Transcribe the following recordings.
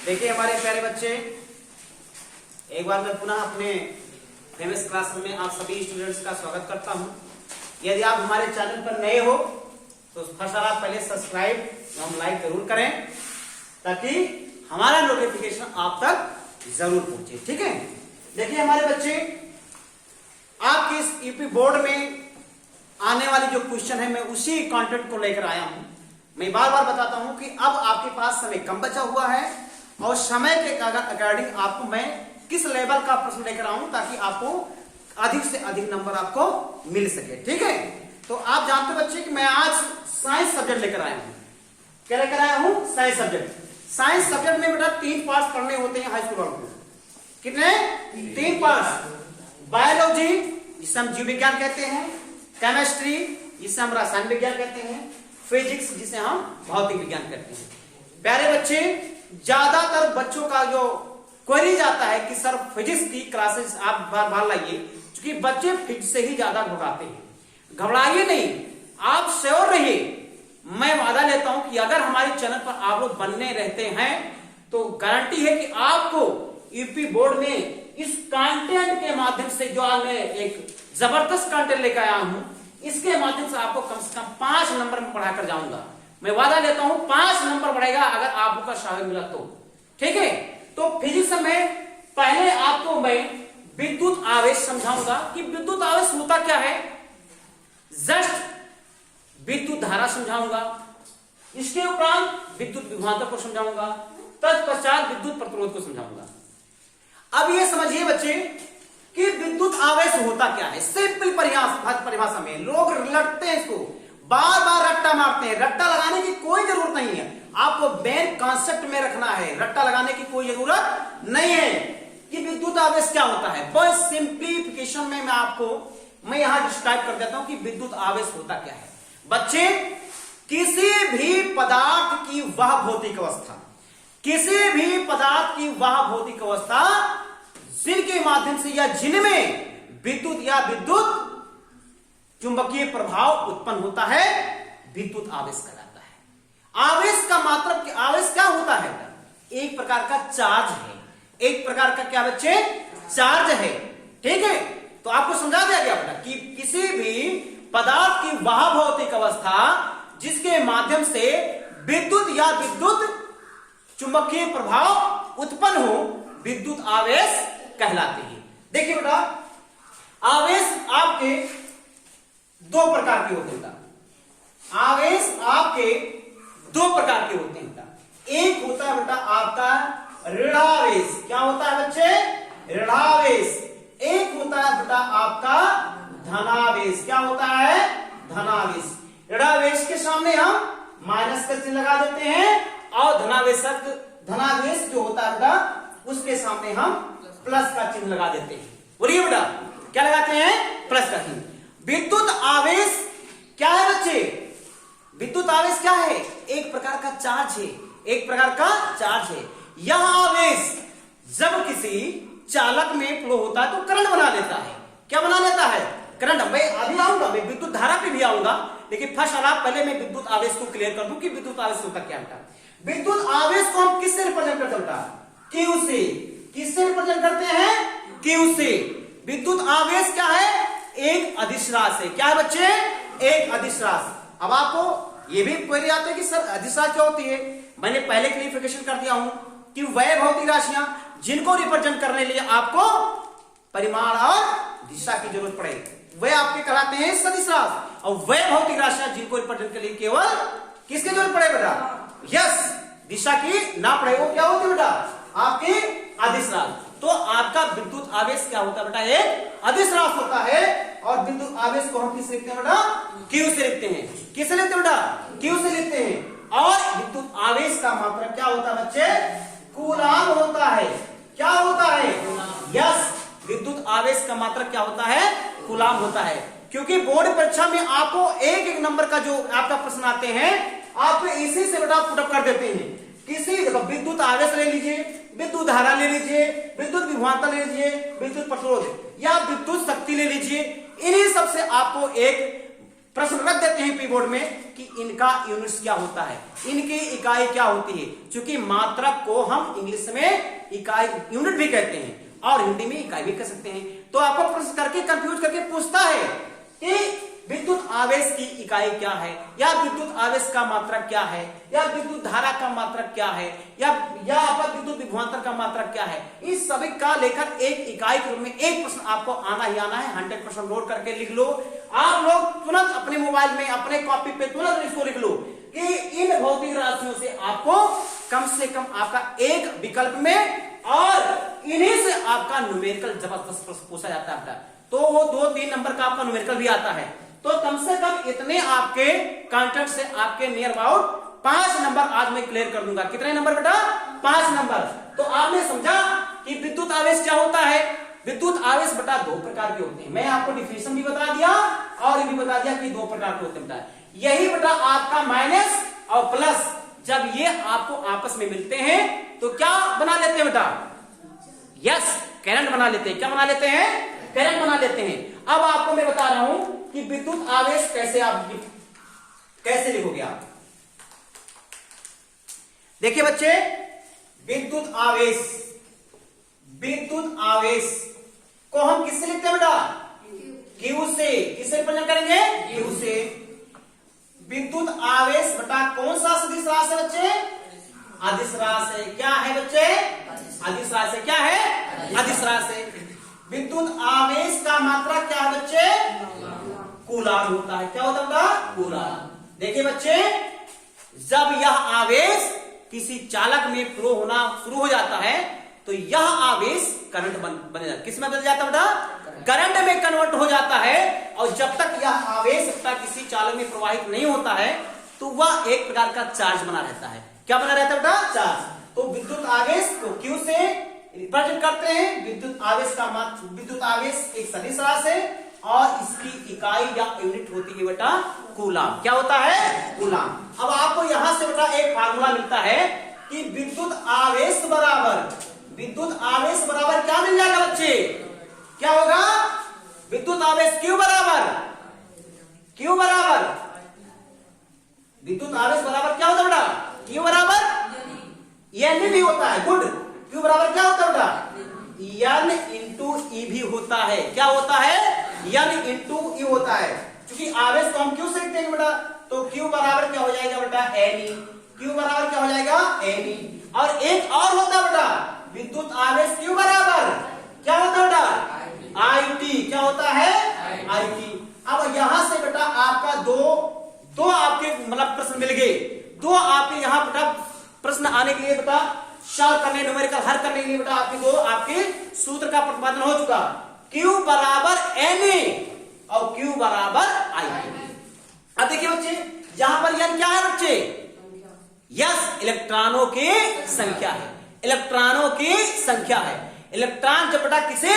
देखिए हमारे प्यारे बच्चे, एक बार मैं पुनः अपने फेमस क्लासरूम में आप सभी स्टूडेंट्स का स्वागत करता हूं। यदि आप हमारे चैनल पर नए हो तो फर्स्ट आप पहले सब्सक्राइब एवं लाइक जरूर करें ताकि हमारा नोटिफिकेशन आप तक जरूर पहुंचे। ठीक है, देखिए हमारे बच्चे, आपके इस यूपी बोर्ड में आने वाली जो क्वेश्चन है मैं उसी कंटेंट को लेकर आया हूं। मैं बार बार बताता हूं कि अब आपके पास समय कम बचा हुआ है और समय के अकॉर्डिंग आपको मैं किस लेवल का प्रश्न लेकर आऊं ताकि आपको अधिक से अधिक नंबर आपको मिल सके। ठीक है, तो आप जानते हो बच्चे कि मैं आज साइंस सब्जेक्ट लेकर आया हूं। क्या लेकर आया हूं? Science subject. साइंस सब्जेक्ट में बेटा 3 पार्ट्स पढ़ने होते हैं हाई स्कूल वालों को। कितने? 3 पार्ट्स। बायोलॉजी जिसे हम जीव विज्ञान कहते हैं, केमिस्ट्री जिसे हम रसायन विज्ञान कहते हैं, फिजिक्स जिसे हम भौतिक विज्ञान कहते हैं। प्यारे बच्चे, ज्यादातर बच्चों का जो क्वेरी जाता है कि सर फिजिक्स की क्लासेस आप बार लाइए, क्योंकि बच्चे फिजिक्स से ही ज्यादा घबराते हैं। घबराइए नहीं, आप श्योर रहिए। मैं वादा लेता हूं कि अगर हमारे चैनल पर आप लोग बनने रहते हैं तो गारंटी है कि आपको यूपी बोर्ड में इस कंटेंट के माध्यम से जो आज मैं एक जबरदस्त कंटेंट लेकर आया हूं, इसके माध्यम से आपको कम से कम 5 नंबर में पढ़ाकर जाऊंगा। मैं वादा लेता हूं 5 नंबर बढ़ेगा अगर आपको शामिल मिला तो। ठीक है, तो फिजिक्स में पहले आपको मैं विद्युत आवेश समझाऊंगा कि विद्युत आवेश होता क्या है। जस्ट विद्युत धारा समझाऊंगा, इसके उपरांत विद्युत विभवांतर को समझाऊंगा, तत्पश्चात विद्युत प्रतिरोध को समझाऊंगा। अब ये समझिए बच्चे कि विद्युत आवेश होता क्या है। सिंपल परिभाषा में लोग लड़ते हैं, इसको बार बार रट्टा मारते हैं। रट्टा लगाने की कोई जरूरत नहीं है, आपको मेन कॉन्सेप्ट में रखना है। रट्टा लगाने की कोई जरूरत नहीं है कि विद्युत आवेश क्या होता है। बस सिंप्लीफिकेशन में मैं यहां डिस्क्राइब कर देता हूं कि विद्युत आवेश होता क्या है। बच्चे, किसी भी पदार्थ की वह भौतिक अवस्था, किसी भी पदार्थ की वह भौतिक अवस्था जिनके माध्यम से या जिनमें विद्युत या विद्युत चुंबकीय प्रभाव उत्पन्न होता है, विद्युत आवेश कहलाता है। आवेश का मतलब आवेश क्या होता है? एक प्रकार का चार्ज है। एक प्रकार का क्या बच्चे? चार्ज है। ठीक है, तो आपको समझा दिया गया बेटा कि किसी भी पदार्थ की वह भौतिक अवस्था जिसके माध्यम से विद्युत या विद्युत चुंबकीय प्रभाव उत्पन्न हो, विद्युत आवेश कहलाती है। देखिए बेटा, आवेश आपके 2 प्रकार के होते हैं। आवेश आपके 2 प्रकार के होते हैं। एक होता है बेटा आपका ऋणावेश। क्या होता है बच्चे? ऋणावेश। एक होता है बेटा आपका धनावेश। क्या होता है? धनावेश। ऋणावेश के सामने हम माइनस का चिन्ह लगा देते हैं और धनावेश जो होता है बेटा उसके सामने हम प्लस का चिन्ह लगा देते हैं। बोलिए बेटा, क्या लगाते हैं? प्लस का चिन्ह। विद्युत आवेश क्या है बच्चे? विद्युत आवेश क्या है? एक प्रकार का चार्ज है। एक प्रकार का चार्ज है। यह आवेश जब किसी चालक में फ्लो होता है तो करंट बना लेता है। क्या बना लेता है? करंट। मैं अभी आऊंगा, मैं विद्युत धारा पे भी आऊंगा, लेकिन फर्स्ट पहले मैं विद्युत आवेश को क्लियर कर दूं कि विद्युत आवेश होता क्या होता है। विद्युत आवेश को हम किससे रिप्रेजेंट करते हैं? Q से। किससे रिप्रेजेंट करते हैं? Q से। विद्युत आवेश क्या है? एक अदिश राशि है। क्या है बच्चे? एक अदिश राशि। अब आपको ये भी क्वेरी आती है कि सर अदिश राशि क्या होती है? मैंने पहले क्लियरिफिकेशन कर दिया हूं कि वह भौतिक राशियां जिनको रिप्रेजेंट करने के लिए आपको परिमाण और दिशा की जरूरत पड़े, वे आपके कहलाते हैं सदिश राशि। और वह भौतिक राशियां जिनको रिप्रेजेंट करने के लिए केवल किसकी जरूरत पड़े बेटा? यस, दिशा की ना पड़े, वो क्या होती है बेटा? आपकी अदिश राशि। तो आपका विद्युत आवेश क्या होता है बेटा? एक अदिश राशि होता है। और विद्युत आवेश को हम किससे लिखते हैं बेटा? Q से लिखते हैं। किससे लिखते हैं बेटा? Q से लिखते हैं। और विद्युत आवेश का मात्रा क्या होता है बच्चे? कूलाम होता है। क्या होता है? यस, विद्युत आवेश का मात्रा क्या होता है? कूलाम होता है। क्योंकि बोर्ड परीक्षा में आपको एक नंबर का जो आपका प्रश्न आते हैं, आप इसी से बेटा पुटअप कर देते हैं। किसी विद्युत आवेश ले लीजिए, विद्युत धारा ले लीजिए, विद्युत विभवांतर ले लीजिए, विद्युत प्रतिरोध या विद्युत शक्ति ले लीजिए, इन्हीं सबसे आपको एक प्रश्न रख देते हैं कीबोर्ड में कि इनका यूनिट्स क्या होता है, इनकी इकाई क्या होती है। क्योंकि मात्रक को हम इंग्लिश में इकाई यूनिट भी कहते हैं और हिंदी में इकाई भी कह सकते हैं। तो आपको प्रश्न करके कंफ्यूज करके पूछता है कि विद्युत आवेश की इकाई क्या है, या विद्युत आवेश का मात्रक क्या है, या विद्युत धारा का मात्रक क्या है, या आपका विद्युत विभवांतर का मात्रक क्या है। इस सभी का लेकर एक इकाई के रूप में एक प्रश्न आपको आना ही आना है। 100% नोट करके लिख लो। आप लोग तुरंत अपने मोबाइल में अपने कॉपी पे तुरंत इसको लिख लो कि इन भौतिक राशियों से आपको कम से कम आपका एक विकल्प में और इन्हीं से आपका न्यूमेरिकल जबरदस्त प्रश्न पूछा जाता है। तो वो 2-3 नंबर का आपका न्यूमेरिकल भी आता है। तो कम से कम इतने आपके कंटेंट से आपके नियर अबाउट 5 नंबर आज मैं क्लियर कर दूंगा। कितने नंबर बेटा? 5 नंबर। तो आपने समझा कि विद्युत आवेश क्या होता है। विद्युत आवेश बेटा 2 प्रकार के होते हैं। मैं आपको डिफिनेशन भी बता दिया और ये भी बता दिया कि 2 प्रकार के होते हैं बेटा। यही बेटा आपका माइनस और प्लस जब ये आपको आपस में मिलते हैं तो क्या बना लेते हैं बेटा? यस, करंट बना लेते हैं। क्या बना लेते हैं? करंट बना लेते हैं। अब आपको मैं बता रहा हूं कि विद्युत आवेश कैसे लिखोगे आप। देखिए बच्चे, विद्युत आवेश को हम किससे लिखते हैं बेटा? क्यू से। किससे रिप्रेजेंट करेंगे? क्यू से। विद्युत आवेश बेटा कौन सा सदिश राशि है बच्चे? अदिश राशि। क्या है बच्चे? अदिश राशि। क्या है? अदिश राशि। विद्युत आवेश का मात्रा क्या है बच्चे? कूलाम होता है। क्या होता है? कूलाम। देखिए बच्चे, जब यह आवेश किसी चालक में फ्लो होना शुरू हो जाता है तो यह आवेश करंट बन जाता है। किस में बदल जाता है बेटा? करंट में कन्वर्ट हो जाता है। और जब तक यह आवेश किसी चालक में प्रवाहित नहीं होता है तो वह एक प्रकार का चार्ज बना रहता है। क्या बना रहता है बेटा? चार्ज। तो विद्युत आवेश को क्यू से रिप्रेजेंट करते हैं। विद्युत आवेश एक सदिश राशि है और इसकी इकाई या यूनिट होती है बेटा कूलाम। क्या होता है? कूलाम। अब आपको यहां से बेटा एक फार्मूला मिलता है कि विद्युत आवेश बराबर क्या मिल जाएगा बच्चे? क्या होगा? विद्युत आवेश क्यू बराबर विद्युत आवेश बराबर क्या होता है बेटा? क्यू बराबर एन भी होता है। गुड। क्यू बराबर क्या होता है बेटा? एन इंटू ई भी होता है। क्या होता है? एन इंटू ई होता है। क्योंकि आवेश को हम क्यू से लिखते हैं बेटा, तो क्यू बराबर क्या हो जाएगा बेटा? N E. क्यू बराबर क्या हो जाएगा? N E. और एक और होता है बेटा विद्युत आवेश क्यू बराबर क्या होता है बेटा? I T. क्या होता है? I T. अब यहां से बेटा आपका दो आपके मतलब प्रश्न मिल गए। 2 आपके यहां बेटा प्रश्न आने के लिए बेटा सॉल्व करने, न्यूमेरिकल हल करने के लिए बेटा आपके सूत्र का प्रतिपादन हो चुका। Q बराबर एन ए और Q बराबर आई। अब देखिए बच्चे, यहां पर एन क्या है बच्चे? यस, इलेक्ट्रॉनों की संख्या है। इलेक्ट्रॉनों की संख्या है। इलेक्ट्रॉन जब बेटा किसी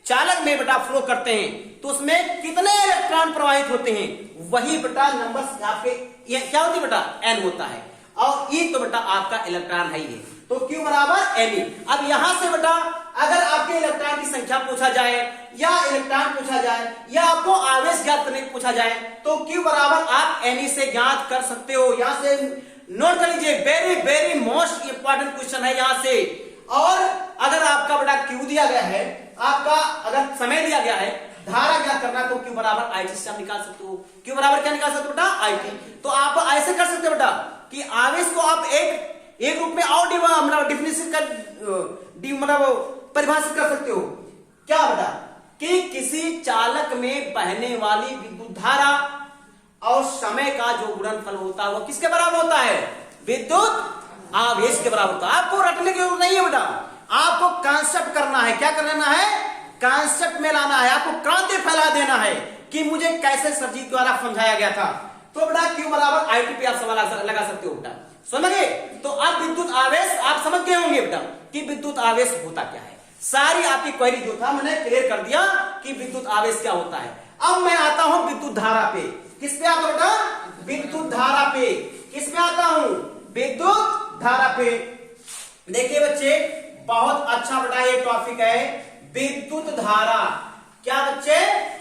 चालक में बेटा फ्लो करते हैं तो उसमें कितने इलेक्ट्रॉन प्रवाहित होते हैं, वही बेटा नंबर आपके क्या होती है बेटा? एन होता है। और ई तो बेटा आपका इलेक्ट्रॉन है ही है। तो Q बराबर एन ई। अब यहां से बेटा अगर आपके इलेक्ट्रॉन की संख्या पूछा जाए या इलेक्ट्रॉन पूछा जाए या आपको आवेश ज्ञात करने को पूछा जाए तो Q बराबर आप एन ई से ज्ञात कर सकते हो। यहां से नोट कर लीजिए, very very most important question है यहां से। और अगर आपका बेटा Q दिया गया है, आपका अगर समय दिया गया है, धारा ज्ञात करना तो Q बराबर आई टी से आप निकाल सकते हो। Q बराबर क्या निकाल सकते हो बेटा? I T. तो आप ऐसे कर सकते हो बेटा कि आवेश को आप एक रूप में और डिफिनेशन कर परिभाषित कर सकते हो। क्या बेटा? कि किसी चालक में बहने वाली विद्युत धारा और समय का जो गुणनफल होता है वो किसके बराबर होता है? विद्युत आवेश के बराबर होता है। आपको रटने की जरूरत नहीं है बेटा, आपको कॉन्सेप्ट करना है। क्या करना है? कॉन्सेप्ट में लाना है। आपको क्रांति फैला देना है कि मुझे कैसे सर जी द्वारा समझाया गया था। तो बेटा Q बराबर आई टी पे आप सवाल लगा सकते हो बेटा। समझ गए? तो अब विद्युत आवेश आप समझ गए होंगे बेटा कि विद्युत आवेश होता क्या है। सारी आपकी क्वेरी जो था मैंने क्लियर कर दिया कि विद्युत आवेश क्या होता है। अब मैं आता हूं विद्युत धारा पे। किस पे आता बेटा? विद्युत धारा पे। किस में आता हूं? विद्युत धारा पे। देखिए बच्चे, बहुत अच्छा बेटा ये टॉपिक है विद्युत धारा। क्या बच्चे?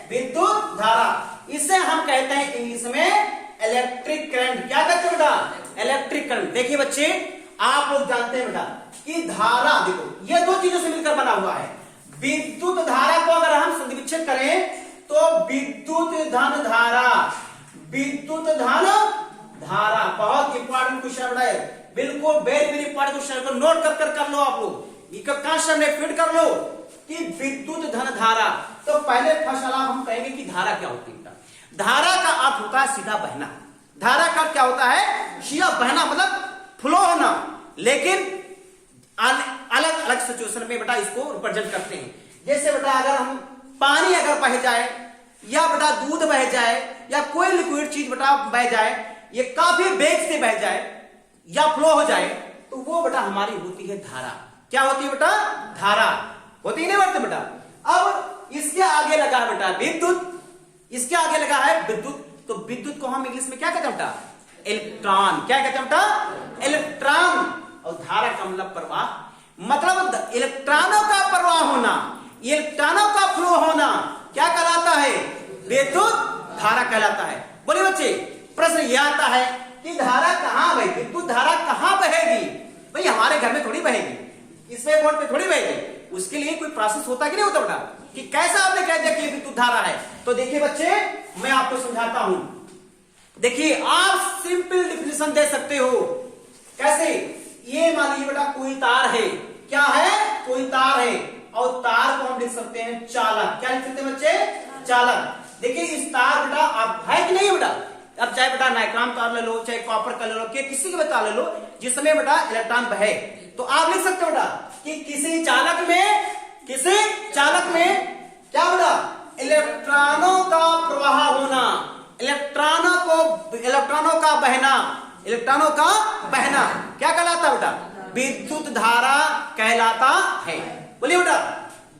विद्युत धारा। इसे हम कहते हैं इंग्लिश में इलेक्ट्रिक करंट। क्या कहते हैं बेटा? Electric current. देखिए बच्चे, आप लोग जानते हैं बेटा कि धारा, देखो ये दो चीजों से मिलकर बना हुआ है। विद्युत धारा को अगर हम संविच्छेद करें तो विद्युत धन धारा, विद्युत धन धारा। बहुत इंपॉर्टेंट क्वेश्चन है, बिल्कुल वेरी वेरी इंपॉर्टेंट क्वेश्चन को नोट कर लो आप लोग, कांसेप्ट में फिट कर लो कि विद्युत धन धारा। तो पहले फर्स्ट हम कहेंगे कि धारा क्या होती है। धारा का अर्थ होता है सीधा बहना। धारा का क्या होता है? सीधा बहना, मतलब फ्लो होना। लेकिन अलग अलग सिचुएशन में बेटा इसको रिप्रेजेंट करते हैं। जैसे बेटा अगर हम पानी अगर बह जाए, या बेटा दूध बह जाए, या कोई लिक्विड चीज बेटा बह जाए, ये काफी वेग से बह जाए या फ्लो हो जाए, तो वो बेटा हमारी होती है धारा। क्या होती है बेटा? धारा होती नहीं होती बेटा। अब इसके आगे लगा है बेटा विद्युत, इसके आगे लगा है विद्युत। तो विद्युत को हम इंग्लिश में क्या कहते हैं बेटा? इलेक्ट्रॉन। क्या कहते हैं बेटा? इलेक्ट्रॉन। और धारा का मतलब प्रवाह, मतलब इलेक्ट्रॉनों का प्रवाह होना, इलेक्ट्रॉनों का फ्लो होना क्या कहलाता है? विद्युत धारा कहलाता है। बोलिए बच्चे, प्रश्न यह आता है कि धारा कहां बहेगी? विद्युत धारा कहां बहेगी? भाई हमारे घर में थोड़ी बहेगी, इसमें बोर्ड पे थोड़ी बहेगी। उसके लिए कोई प्रोसेस होता कि नहीं होता बेटा, कि कैसा आपने कह दिया कि विद्युत धारा है? तो देखिए बच्चे, मैं आपको समझाता हूं। देखिए, आप सिंपल डिफिनेशन दे सकते हो। कैसे? ये मान लीजिए बेटा कोई तार है। क्या है? कोई तार है, और तार को हम लिख सकते हैं चालक। क्या लिख सकते हैं बच्चे? चालक। देखिए इस तार बेटा आप है कि नहीं बेटा? अब चाहे बेटा नाइक्रोम तार ले लो, चाहे कॉपर का ले लो, किसी के भी तार ले लो जिसमें बेटा इलेक्ट्रॉन बहे, तो आप लिख सकते हो बेटा कि किसी चालक में क्या बेटा? इलेक्ट्रॉनों का प्रवाह होना, इलेक्ट्रॉनों का बहना क्या कहलाता बेटा? विद्युत धारा कहलाता है। बोलिए बेटा।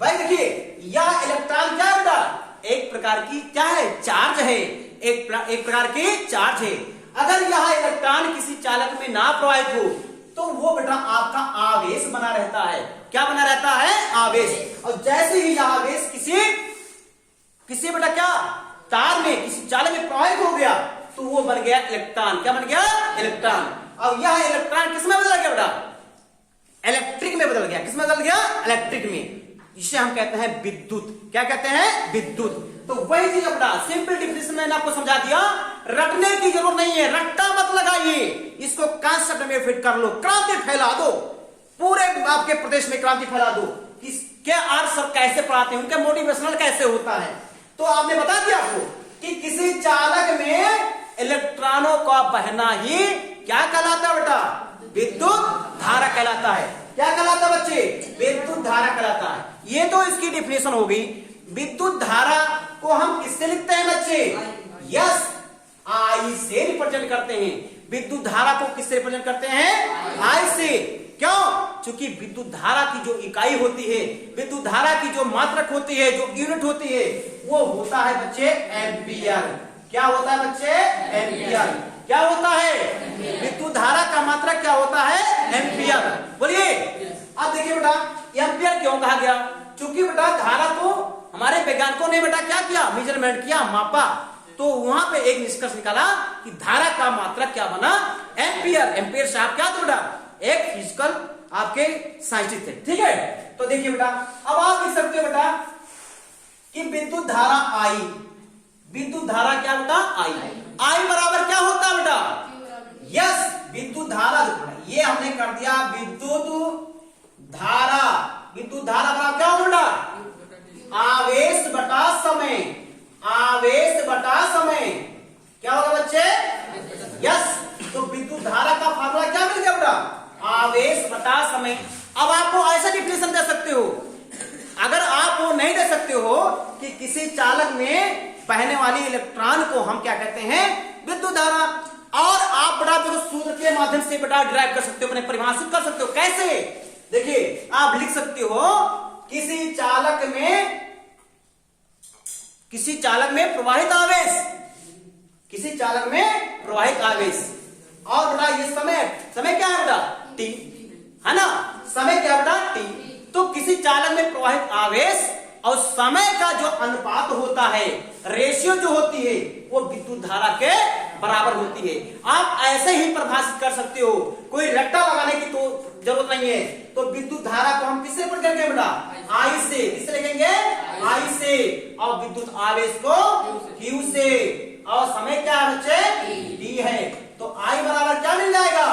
भाई देखिए, यह इलेक्ट्रॉन क्या बेटा? एक प्रकार की क्या है? चार्ज है। एक प्रकार की चार्ज है। अगर यह इलेक्ट्रॉन किसी चालक में ना प्रवाहित हो तो वो बेटा आपका आवेश बना रहता है। क्या बना रहता है? आवेश। और जैसे ही यह आवेश किसी बेटा क्या तार में, किसी चालक में प्रवाहित हो गया तो वो बन गया इलेक्ट्रॉन। क्या बन गया? इलेक्ट्रॉन। अब यह इलेक्ट्रॉन किसमें बदल गया बेटा? इलेक्ट्रिक में बदल गया। किसमें बदल गया? इलेक्ट्रिक में। इसे हम कहते हैं विद्युत। क्या कहते हैं? विद्युत। तो वही चीज बेटा सिंपल डिफिनेशन मैंने आपको समझा दिया, रटने की जरूरत नहीं है, रट्टा मत लगाइए, इसको कांसेप्ट में फिट कर लो, क्रांति फैला दो, पूरे आपके प्रदेश में क्रांति फैला दो। क्या आर सब कैसे पढ़ाते हैं, उनका मोटिवेशनल कैसे होता है। तो आपने बता दिया आपको कि किसी चालक में इलेक्ट्रॉनों का बहना ही क्या कहलाता है बेटा? विद्युत धारा कहलाता है। क्या कहलाता है बच्चे? विद्युत धारा कहलाता है। ये तो इसकी डिफिनेशन हो गई। विद्युत धारा को हम किससे लिखते हैं बच्चे? यस, आई से रिप्रेजेंट करते हैं। विद्युत धारा को किससे रिप्रेजेंट करते हैं? आई से। क्यों? क्योंकि विद्युत धारा की जो इकाई होती है, विद्युत धारा की जो मात्रक होती है, जो यूनिट होती है, वो होता है बच्चे एम्पियर। क्या होता है बच्चे? एम्पियर। क्या होता है? विद्युत धारा का मात्रक क्या होता है? एम्पियर। बोलिए। अब देखिए बेटा, एम्पियर क्यों कहा गया? क्योंकि बेटा धारा को हमारे वैज्ञानिकों ने बेटा क्या किया? मेजरमेंट किया, मापा, तो वहां पे एक निष्कर्ष निकाला कि धारा का मात्रक क्या बना? एम्पियर। एम्पियर साहब क्या थे बेटा? एक फिजिकल आपके साइंटिस्ट थे। ठीक है, तो देखिए बेटा, अब आप लिख सकते हो बेटा कि विद्युत धारा आई, विद्युत धारा क्या बेटा? आई। आई बराबर क्या होता है बेटा? यस, विद्युत धारा। ये हमने कर दिया विद्युत धारा। विद्युत धारा बराबर क्या होगा बेटा? आवेश बटा समय। आवेश बटा समय क्या होगा बच्चे? यस। तो विद्युत धारा का फार्मूला क्या मिल गया बेटा? आवेश बटा समय। अब आपको ऐसा डिफिनेशन दे सकते हो, अगर आप वो नहीं दे सकते हो कि किसी चालक में बहने वाली इलेक्ट्रॉन को हम क्या कहते हैं? विद्युत धारा। और आप बेटा तो सूत्र के माध्यम से बेटा ड्राइव कर सकते हो, अपने परिभाषित कर सकते हो। कैसे? देखिए, आप लिख सकते हो किसी चालक में प्रवाहित आवेश, किसी चालक में प्रवाहित आवेश। और बेटा ये समय क्या है बेटा? टी, है ना? समय क्या बेटा? टी। तो किसी चालक में प्रवाहित आवेश और समय का जो अनुपात होता है, रेशियो जो होती है, वो विद्युत धारा के बराबर होती है। आप ऐसे ही परिभाषित कर सकते हो, कोई रट्टा लगाने की तो जरूरत नहीं है। तो विद्युत धारा को हम किससे पढ़ करेंगे बेटा? आई से। किससे लिखेंगे? आई से। और विद्युत आवेश को क्यू से। और समय क्या है बच्चे? डी है। तो आई बराबर क्या मिल जाएगा?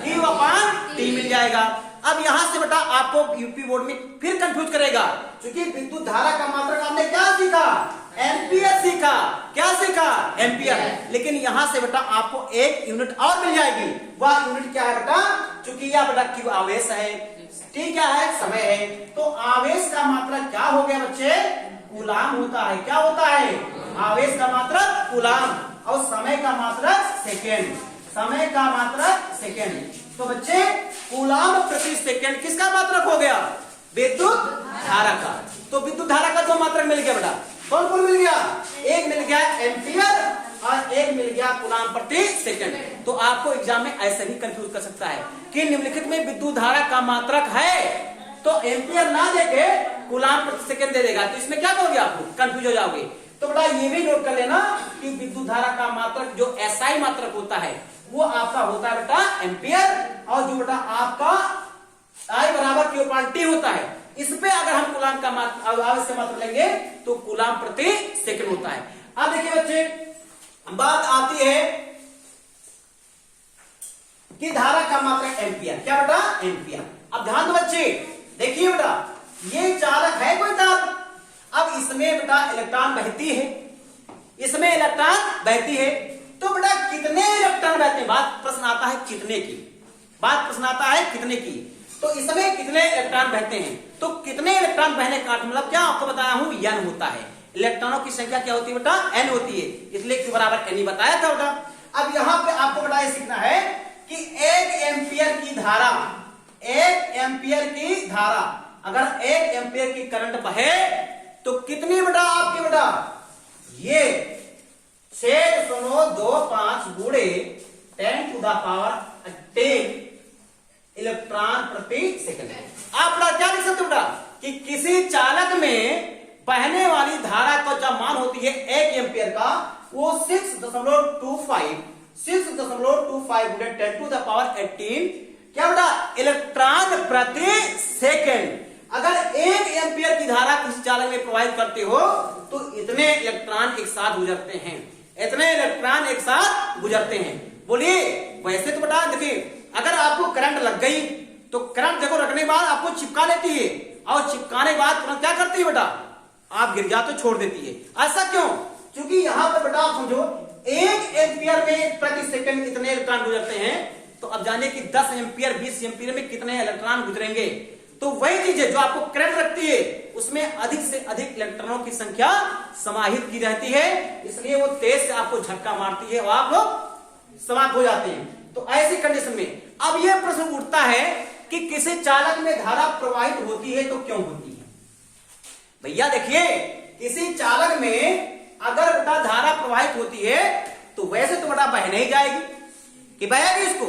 क्यू अपान टी मिल जाएगा। अब यहां से बेटा आपको यूपी बोर्ड में फिर कंफ्यूज करेगा, क्योंकि विद्युत धारा का मात्रक आपने क्या सीखा? एम्पियर सीखा। क्या सीखा? एम्पियर। लेकिन यहां से बेटा आपको एक यूनिट और मिल जाएगी। वह यूनिट क्या है बेटा? चूंकि यह बेटा क्यू आवेश है, टी क्या है? समय है। तो आवेश का मात्रक क्या हो गया बच्चे? कूलाम होता है। क्या होता है? आवेश का मात्रक कूलाम और समय का मात्रक सेकेंड। समय का मात्रक सेकेंड। तो बच्चे कूलाम प्रति सेकेंड किसका मात्रक हो गया? विद्युत धारा का। तो विद्युत धारा का दो मात्रक मिल गया बेटा। कौन कौन मिल गया? एक मिल गया एम्पियर और एक मिल गया कूलाम प्रति सेकेंड। तो आपको एग्जाम में ऐसे ही कंफ्यूज कर सकता है कि निम्नलिखित में विद्युत धारा का मात्रक है, तो एम्पियर ना देके कूलाम प्रति सेकेंड दे देगा, तो इसमें क्या करोगे? आपको कंफ्यूज हो जाओगे। तो बेटा ये भी नोट कर लेना कि विद्युत धारा का मात्रक जो एसआई मात्रक होता है वो आपका होता है बेटा एम्पियर, और जो बेटा आपका आई बराबर क्यू अपान टी होता है, इस पे अगर हम कूलाम का आवेश से मात्रक लेंगे तो कूलाम प्रति सेकंड होता है। अब देखिए बच्चे, बात आती है कि धारा का मात्रक एम्पियर। क्या बेटा? एम्पियर। अब ध्यान दो बच्चे, देखिए बेटा ये चालक है कोई तार। अब इसमें बेटा इलेक्ट्रॉन बहती है, इसमें इलेक्ट्रॉन बहती है, तो बेटा कितने इलेक्ट्रॉन बहते हैं? बात प्रश्न आता है कितने की, बात प्रश्न आता है कितने की। तो इसमें कितने इलेक्ट्रॉन बहते हैं? तो कितने इलेक्ट्रॉन बहने का मतलब क्या आपको बताया हूं? n होता है। इलेक्ट्रॉनों की संख्या क्या होती है बेटा? n होती है, इसलिए q बराबर n ही बताया था बेटा। अब यहां पे आपको बेटा ये सीखना है कि एक एम्पियर की धारा, एक एम्पियर की धारा, अगर एक एम्पियर की करंट बहे तो कितनी बेटा आपकी बेटा? ये 6.25 गुणे 10 टू द पावर 10 इलेक्ट्रॉन प्रति सेकंड। आप बेटा क्या लिख सकते हो बेटा कि किसी चालक में बहने वाली धारा का जो मान होती है 1 एम्पियर का, वो 6.25 गुणे 10 टू द पावर 18 क्या बेटा? इलेक्ट्रॉन प्रति सेकंड। अगर 1 एम्पियर की धारा किसी चालक में प्रवाहित करते हो तो इतने इलेक्ट्रॉन एक साथ गुजरते हैं, इतने इलेक्ट्रॉन एक साथ गुजरते हैं। बोलिए, वैसे तो बेटा देखिए, अगर आपको करंट लग गई तो करंट देखो रखने के बाद आपको चिपका लेती है, और चिपकाने के बाद तुरंत क्या करती है बेटा? आप गिर जाते छोड़ देती है। ऐसा क्यों? क्योंकि यहां पर बेटा आप समझो 1 एम्पियर में प्रति सेकंड इतने इलेक्ट्रॉन गुजरते हैं, तो अब जाने की 10 एम्पियर 20 एम्पियर में कितने इलेक्ट्रॉन गुजरेंगे। तो वही चीज है जो आपको करंट रखती है, उसमें अधिक से अधिक इलेक्ट्रॉनों की संख्या समाहित की रहती है, इसलिए वो तेज से आपको झटका मारती है और आप लोग समाप्त हो जाते हैं। तो ऐसी कंडीशन में अब यह प्रश्न उठता है कि किसी चालक में धारा प्रवाहित होती है तो क्यों होती है? भैया देखिए, किसी चालक में अगर बेटा धारा प्रवाहित होती है तो वैसे तो बेटा बह नहीं जाएगी कि बहेगी, इसको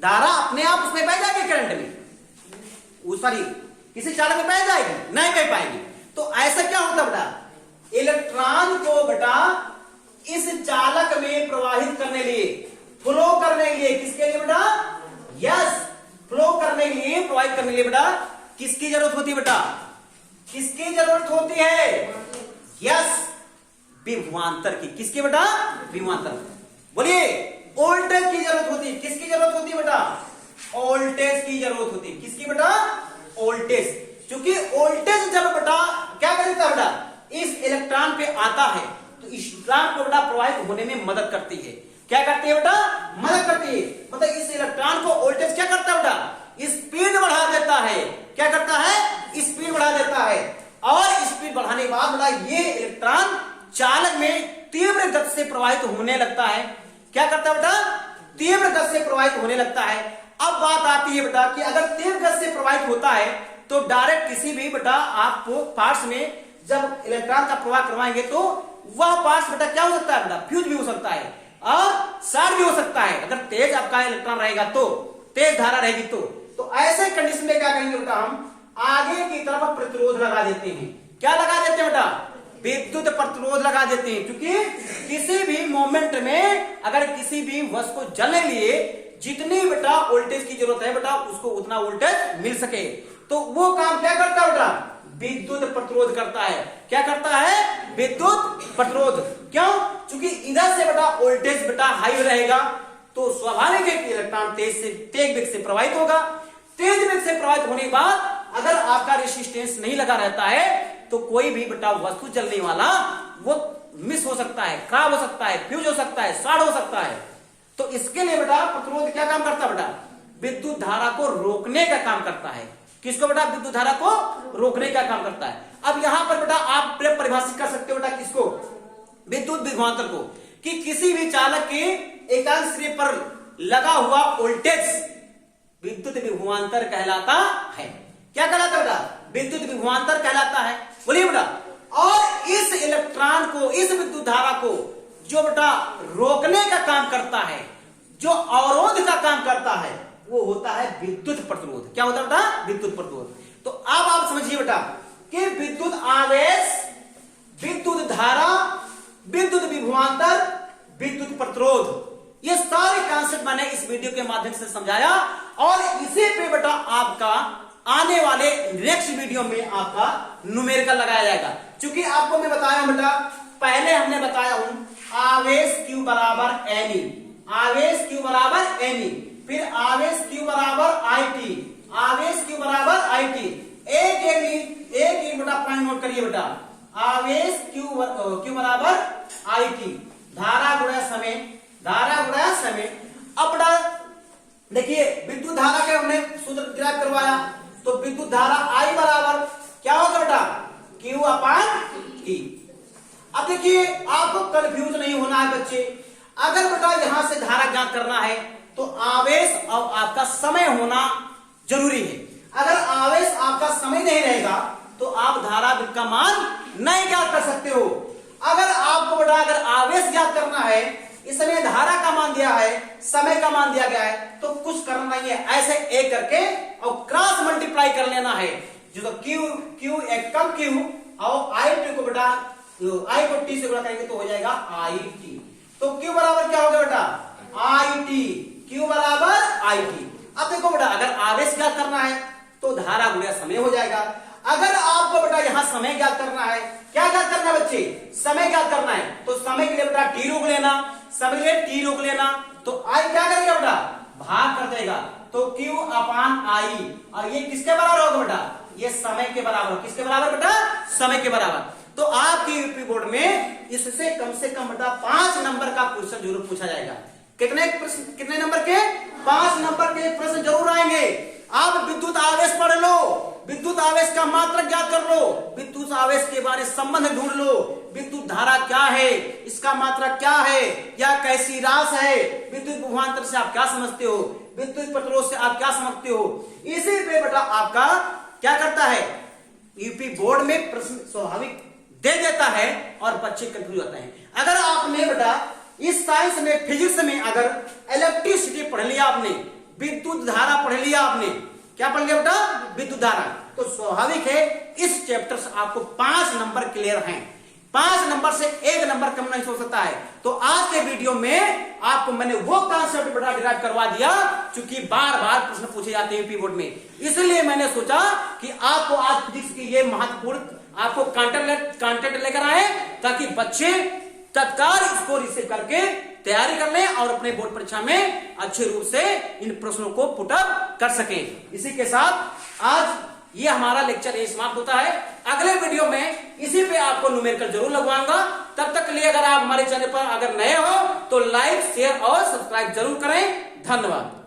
धारा अपने आप उसमें बह जाएगी, करंट में सॉरी किसी चालक में बह जाएगी, नहीं बह पाएगी। तो ऐसा क्या होता बेटा? इलेक्ट्रॉन को बेटा इस चालक में प्रवाहित करने लिए, फ्लो करने के लिए, किसके लिए बेटा? यस, फ्लो करने के लिए, प्रवाहित करने के लिए बेटा किसकी जरूरत होती है बेटा? किसकी जरूरत होती है? यस, विभवांतर की। किसकी बेटा? विभवांतर। बोलिए, वोल्टेज की जरूरत होती है। किसकी जरूरत होती है बेटा? वोल्टेज की जरूरत होती है। किसकी बेटा? वोल्टेज। क्योंकि वोल्टेज जब बेटा क्या करता है बेटा? इस इलेक्ट्रॉन पे आता है तो इलेक्ट्रॉन को बेटा प्रवाहित होने में मदद करती है। क्या करती है बेटा? मदद करती है। मतलब इस इलेक्ट्रॉन को वोल्टेज क्या करता है बेटा? स्पीड बढ़ा देता है। क्या करता है? स्पीड बढ़ा देता है। और स्पीड बढ़ाने के बाद बेटा ये इलेक्ट्रॉन चालक में तीव्र गति से प्रवाहित होने लगता है। क्या करता है बेटा? तीव्र गति से प्रवाहित होने लगता है। अब बात आती है बेटा कि अगर तीव्र गति से प्रवाहित होता है तो डायरेक्ट किसी भी बेटा आपको पार्ट्स में जब इलेक्ट्रॉन का प्रवाह करवाएंगे तो वह पार्ट्स बेटा क्या हो सकता है बेटा? फ्यूज भी हो सकता है और शॉर्ट भी हो सकता है। अगर तेज आपका इलेक्ट्रॉन रहेगा तो, तेज धारा रहेगी तो ऐसे कंडीशन में क्या करेंगे बेटा? हम आगे की तरफ प्रतिरोध लगा देते हैं। क्या लगा देते हैं बेटा, विद्युत प्रतिरोध लगा देते हैं, क्योंकि किसी भी मोमेंट में अगर किसी भी वस्तु को जलने लिए जितनी बेटा वोल्टेज की जरूरत है बेटा उसको उतना वोल्टेज मिल सके, तो वो काम क्या करता है बेटा, विद्युत प्रतिरोध करता है। क्या करता है, विद्युत प्रतिरोध। क्यों, क्योंकि इधर से बेटा वोल्टेज बेटा हाई रहेगा तो स्वाभाविक है कि इलेक्ट्रॉन तेज वेग से प्रवाहित होगा। तेज वेग से प्रवाहित होने के बाद अगर आपका रेसिस्टेंस नहीं लगा रहता है तो कोई भी बेटा वस्तु जलने वाला वो मिस हो सकता है, खराब हो सकता है, फ्यूज हो सकता है, शॉर्ट हो सकता है। तो इसके लिए बेटा प्रतिरोध क्या काम करता है बेटा, विद्युत धारा को रोकने का काम करता है। किसको बेटा, विद्युत धारा को रोकने का काम करता है। अब यहां पर बेटा आप परिभाषित कर सकते हो बेटा किसको, विद्युत विभवांतर को, कि किसी भी चालक के एकांक सिरे पर लगा हुआ वोल्टेज विद्युत विभवांतर कहलाता है। क्या कहलाता है बेटा, विद्युत विभवांतर कहलाता है। बोलिए बेटा, और इस इलेक्ट्रॉन को, इस विद्युत धारा को जो बेटा रोकने का काम करता है, जो अवरोध का काम करता है, वो होता है विद्युत प्रतिरोध। क्या होता है बेटा, विद्युत प्रतिरोध। तो अब आप समझिए बेटा कि विद्युत आवेश, विद्युत धारा, विद्युत विभवांतर, विद्युत प्रतिरोध, ये सारे कॉन्सेप्ट मैंने इस वीडियो के माध्यम से समझाया और इसी पे बेटा आपका आने वाले नेक्स्ट वीडियो में आपका न्यूमेरिकल लगाया जाएगा। क्योंकि आपको मैं बताया बेटा, पहले हमने बताया हूं आवेश Q बराबर Ne, आवेश Q बराबर Ne, फिर आवेश Q बराबर IT, आवेश Q बराबर IT। एक बेटा पॉइंट नोट करिए बेटा, आवेश Q बराबर IT, धारा गुणा समय, धारा गुणा समय। अब बेटा देखिए विद्युत धारा के हमने सूत्र डिराइव करवाया, तो विद्युत धारा I बराबर क्या होगा बेटा, Q अपान T। अब देखिए आपको कंफ्यूज नहीं होना है बच्चे, अगर बेटा यहां से धारा ज्ञात करना है तो आवेश और आपका समय होना जरूरी है। अगर आवेश आपका समय नहीं रहेगा तो आप धारा का मान नहीं ज्ञात कर सकते हो। अगर आपको बेटा अगर आवेश ज्ञात करना है, इसमें धारा का मान दिया है, समय का मान दिया गया है, तो कुछ करना नहीं है, ऐसे एक करके और क्रॉस मल्टीप्लाई कर लेना है। जो Q एक कम Q और I को बेटा I को T से गुणा करेंगे तो हो जाएगा IT। तो Q बराबर क्या होगा बेटा, IT, Q बराबर IT। अब देखो बेटा अगर आवेश ज्ञात करना है तो धारा गुणा समय हो जाएगा। अगर आपको बेटा यहां समय ज्ञात करना है, क्या ज्ञात करना है बच्चे, समय ज्ञात करना है, तो समय के लिए बेटा T रोक लेना, समय के लिए T रोक लेना, तो I क्या करेगा बेटा, भाग कर देगा, तो Q अपान I, और ये किसके बराबर होगा बेटा, ये समय के बराबर। किसके बराबर बेटा, समय के बराबर। तो आपकी यूपी बोर्ड में इससे कम से कम बेटा 5 नंबर का क्वेश्चन जरूर पूछा जाएगा। कितने नंबर के, 5 नंबर के प्रश्न जरूर आएंगे। आप विद्युत आवेश पढ़ लो, विद्युत आवेश का मात्रक ज्ञात कर लो, विद्युत आवेश के बारे में संबंध ढूंढ लो, विद्युत धारा क्या है, इसका मात्रक क्या है, या कैसी राशि है, विद्युत विभवांतर से आप क्या समझते हो, विद्युत प्रतिरोध से आप क्या समझते हो। इसी पे बेटा आपका क्या करता है, यूपी बोर्ड में प्रश्न स्वाभाविक दे देता है और बच्चे कंफ्यूज होते हैं। अगर आपने बेटा इस साइंस में, फिजिक्स में अगर इलेक्ट्रिसिटी पढ़ लिया आपने, विद्युत धारा पढ़ लिया आपने, क्या पढ़ लिया बेटा, विद्युत धारा, तो स्वाभाविक है इस चैप्टर से आपको 5 नंबर क्लियर हैं। 5 नंबर से 1 नंबर कम नहीं हो सकता है। तो आज के वीडियो में आपको मैंने वो कॉन्सेप्ट बेटा डिराइव करवा दिया, क्योंकि बार बार प्रश्न पूछे जाते हैं यूपी बोर्ड में, इसलिए मैंने सोचा कि आपको आज फिजिक्स की ये महत्वपूर्ण आपको कंटेंट लेकर आए, ताकि बच्चे तत्काल इसको रिसीव करके तैयारी कर लें और अपने बोर्ड परीक्षा में अच्छे रूप से इन प्रश्नों को पुट अप कर सकें। इसी के साथ आज ये हमारा लेक्चर यही समाप्त होता है। अगले वीडियो में इसी पे आपको न्यूमेरिकल जरूर लगवाऊंगा। तब तक के लिए अगर आप हमारे चैनल पर अगर नए हो तो लाइक, शेयर और सब्सक्राइब जरूर करें। धन्यवाद।